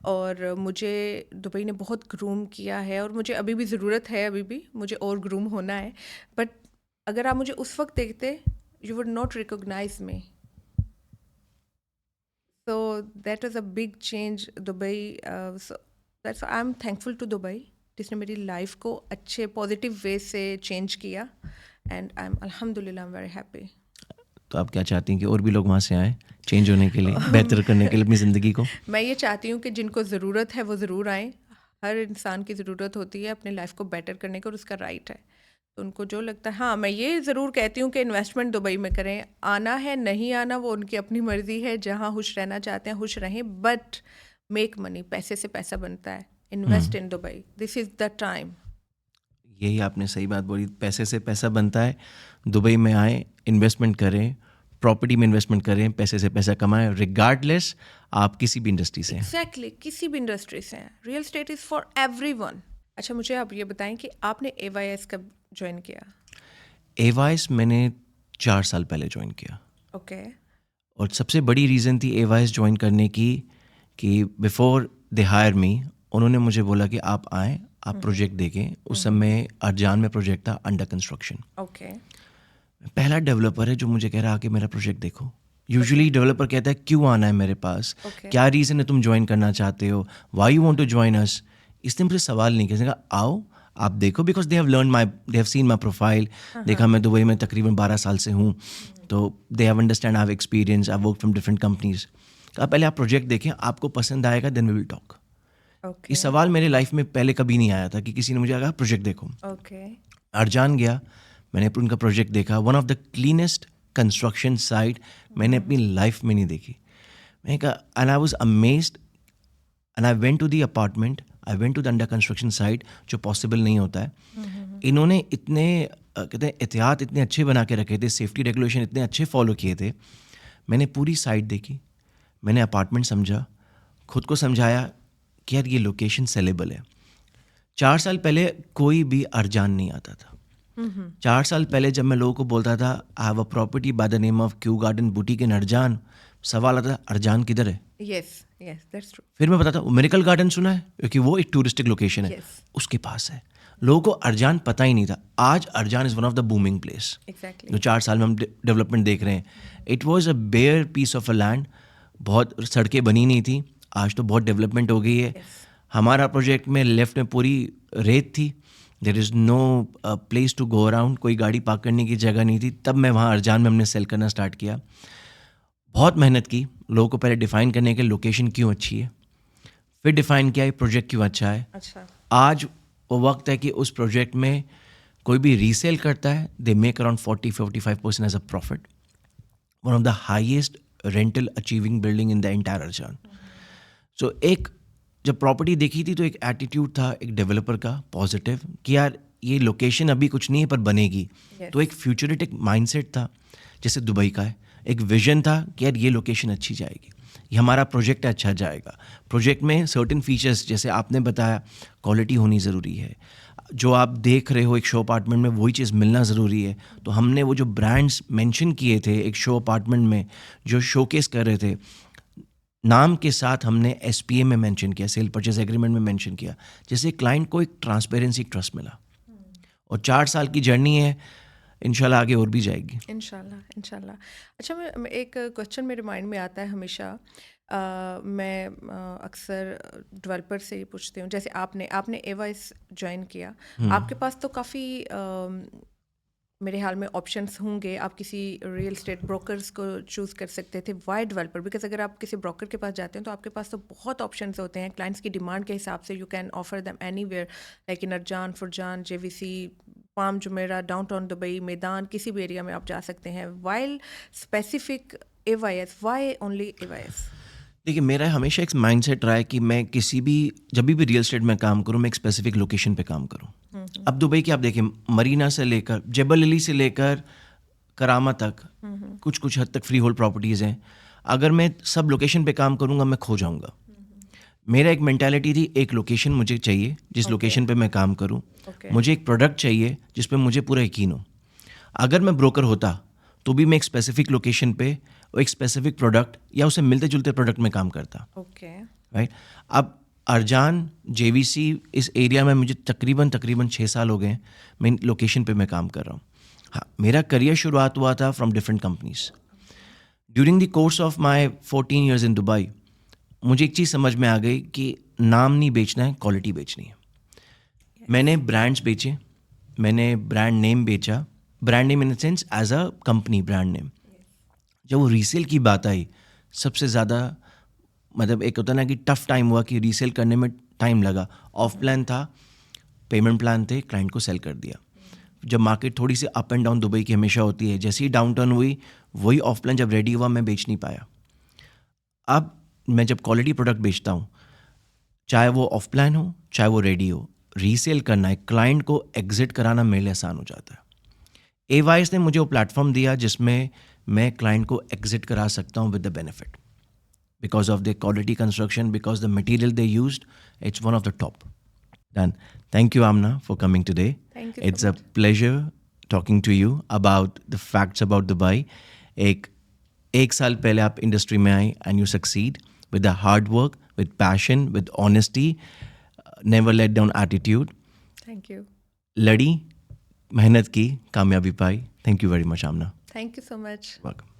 और मुझे दुबई ने बहुत ग्रूम किया है और मुझे अभी भी ज़रूरत है, अभी भी मुझे और ग्रूम होना है। बट अगर आप मुझे उस वक्त देखते, you would not recognise me. So that was a big change Dubai. That's I am thankful to Dubai जिसने मेरी लाइफ को अच्छे पॉजिटिव वे से चेंज किया। एंड आई एम अल्हम्दुलिल्लाह आई एम वेरी हैप्पी। तो आप क्या चाहती हैं कि और भी लोग वहाँ से आएँ चेंज होने के लिए, बेहतर करने के लिए अपनी ज़िंदगी को? मैं ये चाहती हूँ कि जिनको ज़रूरत है वो ज़रूर आएँ। हर इंसान की ज़रूरत होती है अपनी लाइफ को बेटर करने की और उसका राइट है। तो उनको जो लगता है, हाँ मैं ये ज़रूर कहती हूँ कि इन्वेस्टमेंट दुबई में करें। आना है नहीं आना वो उनकी अपनी मर्ज़ी है, जहाँ खुश रहना चाहते हैं खुश रहें, बट मेक मनी, पैसे से पैसा बनता है। Invest in Dubai, this is the time. यही आपने सही बात बोली, पैसे से पैसा बनता है। दुबई में आए, इन्वेस्टमेंट करें, प्रॉपर्टी में इन्वेस्टमेंट करें, पैसे से पैसा कमाएं, रिगार्डलेस आप किसी भी इंडस्ट्री से हैं। एग्जैक्टली, किसी भी इंडस्ट्री से हैं। Real estate is for everyone. अच्छा, मुझे आप ये बताएं कि आपने AYS कब ज्वाइन किया? AYS मैंने 4 साल पहले ज्वाइन किया। ओके। और सबसे बड़ी रीज़न थी AYS ज्वाइन करने की कि बिफोर दे हायर मी, उन्होंने मुझे बोला कि आप आएँ, आप प्रोजेक्ट देखें। उस समय अर्जान में प्रोजेक्ट था अंडर कंस्ट्रक्शन। ओके। पहला डेवलपर है जो मुझे कह रहा है कि मेरा प्रोजेक्ट देखो। यूजुअली डेवलपर कहता है क्यों आना है मेरे पास, क्या रीज़न है तुम ज्वाइन करना चाहते हो, why you want to join us. इसने मुझे सवाल नहीं किया, कहा आओ आप देखो, because they have seen my profile. देखा मैं दुबई में तकरीबन 12 साल से हूँ, तो they have understand, I have experience, I work from different companies. कहा पहले आप प्रोजेक्ट देखें, आपको पसंद आएगा देन वी विल टॉक। ये सवाल मेरे लाइफ में पहले कभी नहीं आया था कि किसी ने मुझे कहा प्रोजेक्ट देखो। अर्जान गया, मैंने उनका प्रोजेक्ट देखा, one of the cleanest construction site मैंने अपनी लाइफ में नहीं देखी। मैंने कहा and I was amazed and I went to the apartment, I went to the under construction site, जो पॉसिबल नहीं होता है। इन्होंने इतने कहते हैं एहतियात इतने अच्छे बना के रखे थे, सेफ्टी रेगुलेशन इतने अच्छे फॉलो किए थे। मैंने पूरी साइट देखी, मैंने अपार्टमेंट समझा, खुद को समझाया कि यार ये लोकेशन सेलेबल है। 4 साल पहले कोई भी अर्जान नहीं आता था। 4 साल पहले जब मैं लोगों को बोलता था I have a property by the name of Q garden boutique in Arjan, सवाल आता था अर्जान किधर है। Yes yes that's true. फिर मैं बताता हूँ मिरेकल गार्डन सुना है, क्योंकि वो एक टूरिस्टिक लोकेशन है, उसके पास है। लोगों को अर्जान पता ही नहीं था। आज Arjan is one of the booming place. जो 4 साल में हम डेवलपमेंट देख रहे हैं, it was a bare piece of a land, बहुत सड़कें बनी नहीं थी, आज तो बहुत डेवलपमेंट हो गई है। हमारा प्रोजेक्ट में लेफ्ट में पूरी रेत थी, there is no place to go around, कोई गाड़ी पार्क करने की जगह नहीं थी। तब मैं वहाँ अर्जान में हमने सेल करना स्टार्ट किया। बहुत मेहनत की लोगों को पहले डिफ़ाइन करने के लोकेशन क्यों अच्छी है, फिर डिफ़ाइन किया ये प्रोजेक्ट क्यों अच्छा है। आज वो वक्त है कि उस प्रोजेक्ट में कोई भी रीसेल करता है, they make around 40-45% as a profit. One of the highest rental achieving building in the entire Arjan. So एक जब प्रॉपर्टी देखी थी तो एक एटीट्यूड था एक डेवलपर का पॉजिटिव कि यार ये लोकेशन अभी कुछ नहीं है पर बनेगी। तो एक फ्यूचरिटिक माइंडसेट था जैसे दुबई का है, एक विजन था कि यार ये लोकेशन अच्छी जाएगी, ये हमारा प्रोजेक्ट अच्छा जाएगा। प्रोजेक्ट में सर्टेन फीचर्स जैसे आपने बताया, क्वालिटी होनी ज़रूरी है, जो आप देख रहे हो एक शो अपार्टमेंट में वही चीज़ मिलना ज़रूरी है। तो हमने वो जो ब्रांड्स मेंशन किए थे एक शो अपार्टमेंट में जो शोकेस कर रहे थे, नाम के साथ हमने SPA में मेंशन किया, सेल परचेज एग्रीमेंट में मेंशन किया, जिससे क्लाइंट को एक ट्रांसपेरेंसी ट्रस्ट मिला। और 4 साल की जर्नी है, इंशाल्लाह आगे और भी जाएगी। इंशाल्लाह इंशाल्लाह। अच्छा, मैं एक क्वेश्चन मेरे माइंड में आता है हमेशा मैं अक्सर डेवलपर से ही पूछती हूँ, जैसे आपने एवाइस ज्वाइन किया, आपके पास तो काफ़ी मेरे ख्याल में ऑप्शंस होंगे, आप किसी रियल एस्टेट ब्रोकर्स को चूज़ कर सकते थे, वाई डेवलपर? बिकॉज अगर आप किसी ब्रोकर के पास जाते हैं तो आपके पास तो बहुत ऑप्शंस होते हैं क्लाइंट्स की डिमांड के हिसाब से। You can offer them anywhere, like in Arjan, Furjan, JVC, Palm Jumeirah, Downtown Dubai, Meydan, किसी भी एरिया में आप जा सकते हैं। While specific AYS, why only AYS? देखिए, मेरा हमेशा एक माइंडसेट रहा है कि मैं जब भी रियल एस्टेट में काम करूं, मैं एक स्पेसिफिक लोकेशन पे काम करूं। अब दुबई की आप देखिए, मरीना से लेकर जेबल अली से लेकर करामा तक कुछ कुछ हद तक फ्री होल्ड प्रॉपर्टीज़ हैं। अगर मैं सब लोकेशन पे काम करूंगा, मैं खो जाऊंगा। मेरा एक मेंटालिटी थी, एक लोकेशन मुझे चाहिए जिस लोकेशन पे मैं काम करूं। मुझे एक प्रोडक्ट चाहिए जिस पे मुझे पूरा यकीन हो। अगर मैं ब्रोकर होता तो भी मैं एक स्पेसिफिक लोकेशन पे एक स्पेसिफिक प्रोडक्ट या उसे मिलते जुलते प्रोडक्ट में काम करता। राइट। अब अरजान, जेवीसी, इस एरिया में मुझे तकरीबन 6 साल हो गए मैं इन लोकेशन पे मैं काम कर रहा हूँ। हाँ, मेरा करियर शुरुआत हुआ था from different companies. During the course of my 14 years in Dubai, मुझे एक चीज़ समझ में आ गई कि नाम नहीं बेचना है, क्वालिटी बेचनी है। मैंने ब्रांड्स बेचे, मैंने ब्रांड नेम बेचा, brand name in the sense as a company brand name. जब वो रीसेल की बात आई, सबसे ज़्यादा मतलब एक होता ना कि टफ टाइम हुआ कि रीसेल करने में टाइम लगा। ऑफ प्लान था, पेमेंट प्लान थे, क्लाइंट को सेल कर दिया। जब मार्केट थोड़ी सी अप एंड डाउन दुबई की हमेशा होती है, जैसे ही डाउन टर्न हुई, वही ऑफ प्लान जब रेडी हुआ, मैं बेच नहीं पाया। अब मैं जब क्वालिटी प्रोडक्ट बेचता हूँ, चाहे वो ऑफ प्लान हो चाहे वो रेडी हो, रीसेल करना है, क्लाइंट को एग्जिट कराना मेरे लिए आसान हो जाता है। एवाइस ने मुझे वो प्लेटफॉर्म दिया जिसमें मैं क्लाइंट को एग्जिट करा सकता हूँ with the benefit, because of the quality construction, because the material they used, it's one of the top. Done. Thank you Amna for coming today. Thank you so it's a pleasure talking to you about the facts about Dubai. एक साल पहले आप इंडस्ट्री में I and you succeed with the hard work, with passion, with honesty, never let down attitude. Thank you. लड़ी, मेहनत की, कामयाबी पाई। Thank you very much Amna. Thank you so much. Welcome.